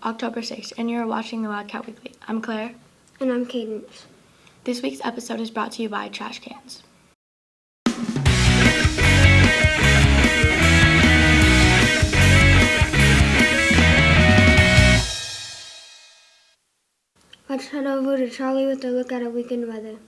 October 6th, and you're watching the Wildcat Weekly. I'm Claire. And I'm Cadence. This week's episode is brought to you by trash cans. Let's head over to Charlie with a look at our weekend weather.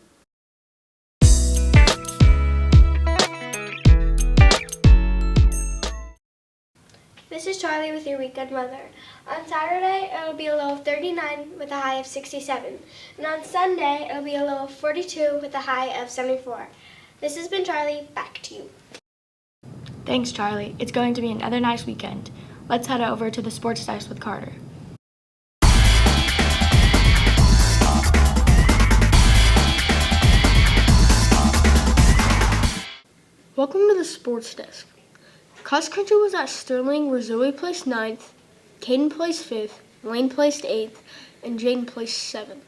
This is Charlie with your weekend weather. On Saturday, it'll be a low of 39 with a high of 67. And on Sunday, it'll be a low of 42 with a high of 74. This has been Charlie. Back to you. Thanks, Charlie. It's going to be another nice weekend. Let's head over to the sports desk with Carter. Welcome to the sports desk. Cross country was at Sterling, where Zoe placed 9th, Caden placed 5th, Lane placed 8th, and Jaden placed 7th.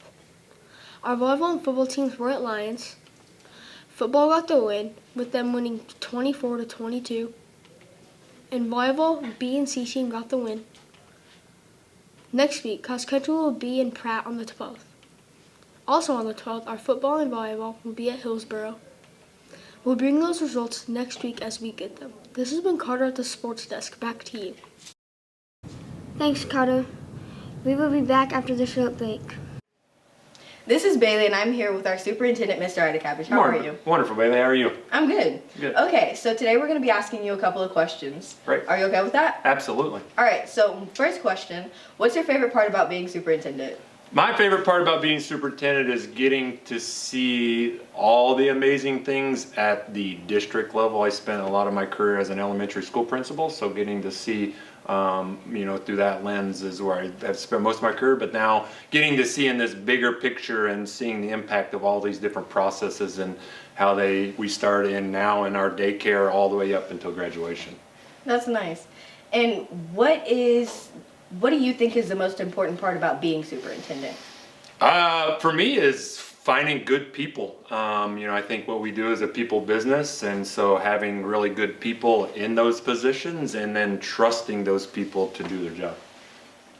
Our volleyball and football teams were at Lions. Football got the win, with them winning 24-22. And volleyball, B and C team got the win. Next week, cross country will be in Pratt on the 12th. Also on the 12th, our football and volleyball will be at Hillsborough. We'll bring those results next week as we get them. This has been Carter at the sports desk. Back to you. Thanks, Carter. We will be back after the short break. This is Bailey, and I'm here with our superintendent, Mr. Ida Cabbage. How are you? Wonderful, Bailey. How are you? I'm good. Good. Okay, so today we're going to be asking you a couple of questions. Right. Are you okay with that? Absolutely. All right, so first question, what's your favorite part about being superintendent? My favorite part about being superintendent is getting to see all the amazing things at the district level. I spent a lot of my career as an elementary school principal, so getting to see, through that lens is where I've spent most of my career, but now getting to see in this bigger picture and seeing the impact of all these different processes and how we start in now in our daycare all the way up until graduation. That's nice. And what do you think is the most important part about being superintendent? For me is finding good people. I think what we do is a people business, and so having really good people in those positions and then trusting those people to do their job.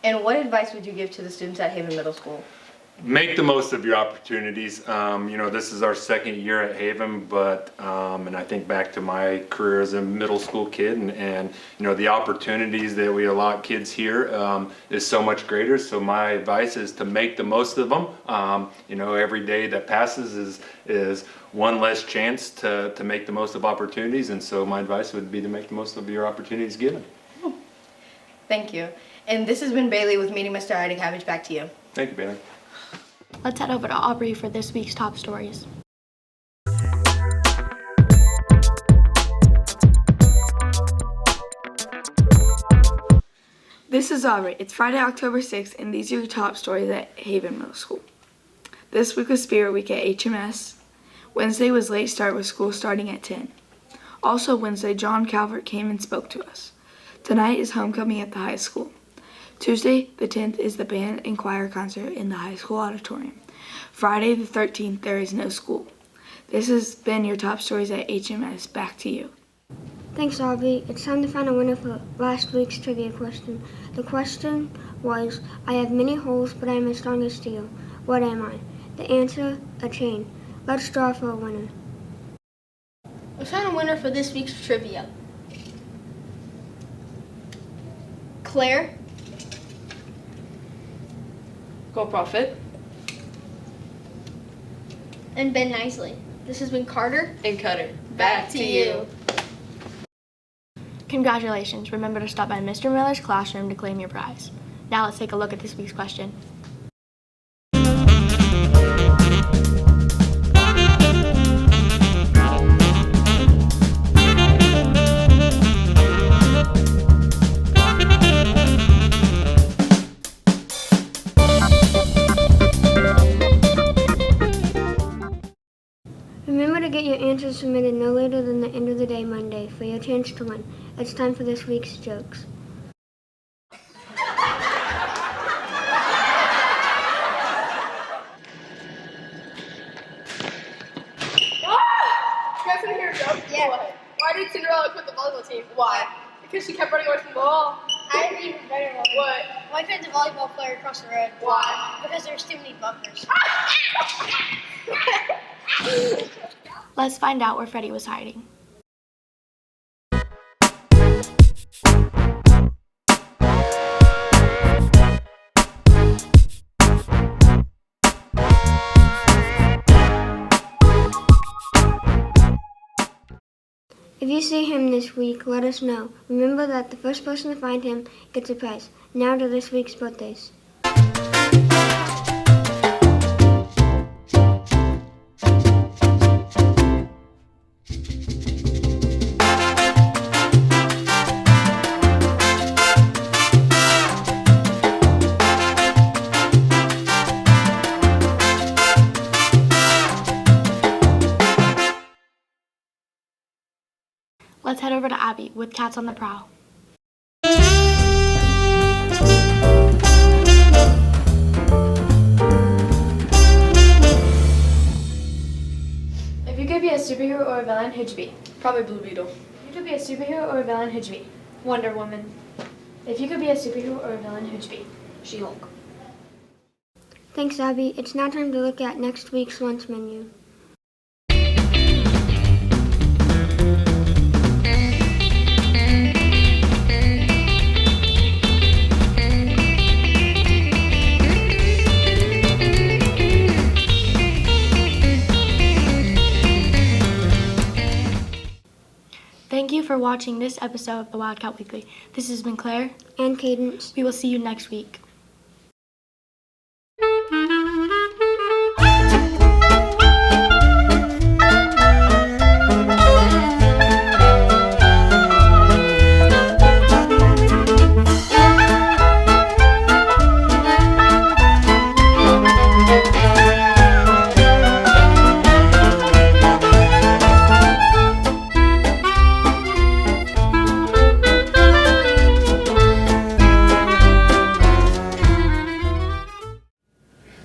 And what advice would you give to the students at Haven Middle School? Make the most of your opportunities. This is our second year at Haven, but and I think back to my career as a middle school kid, and the opportunities that we allot kids here is so much greater. So my advice is to make the most of them. Every day that passes is one less chance to make the most of opportunities, and so my advice would be to make the most of your opportunities given. Thank you. And this has been Bailey with Meeting Mr. Ida Cabbage. Back to you. Thank you, Bailey. Let's head over to Aubrey for this week's top stories. This is Aubrey. It's Friday, October 6th, and these are your top stories at Haven Middle School. This week was Spirit Week at HMS. Wednesday was late start with school starting at 10. Also Wednesday, John Calvert came and spoke to us. Tonight is homecoming at the high school. Tuesday, the 10th, is the band and choir concert in the high school auditorium. Friday, the 13th, there is no school. This has been your top stories at HMS. Back to you. Thanks, Aubrey. It's time to find a winner for last week's trivia question. The question was, I have many holes, but I am as strong as steel. What am I? The answer, a chain. Let's draw for a winner. Let's find a winner for this week's trivia. Claire. Go Profit. And Ben Nicely. This has been Carter And Cutter. Back to you. Congratulations. Remember to stop by Mr. Miller's classroom to claim your prize. Now let's take a look at this week's question. Remember to get your answers submitted no later than the end of the day Monday for your chance to win. It's time for this week's jokes. You guys want to hear a joke? Yeah. Why did Cinderella quit the volleyball team? Why? Because she kept running away from the ball. I have an even better one. What? My friend's a volleyball player across the road. Why? Because there's too many bumpers. Let's find out where Freddie was hiding. If you see him this week, let us know. Remember that the first person to find him gets a prize. Now to this week's birthdays. Let's head over to Abby with Cats on the Prowl. If you could be a superhero or a villain, who'd you be? Probably Blue Beetle. If you could be a superhero or a villain, who'd you be? Wonder Woman. If you could be a superhero or a villain, who'd you be? She-Hulk. Thanks, Abby. It's now time to look at next week's lunch menu. Thank you for watching this episode of the Wildcat Weekly. This has been Claire. And Cadence. We will see you next week.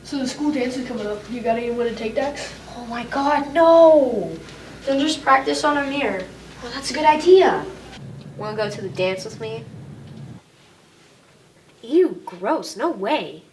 So the school dance is coming up. You got anyone to take decks? Oh my God, no! Then just practice on a mirror. Well, that's a good idea. Wanna go to the dance with me? Ew, gross, no way.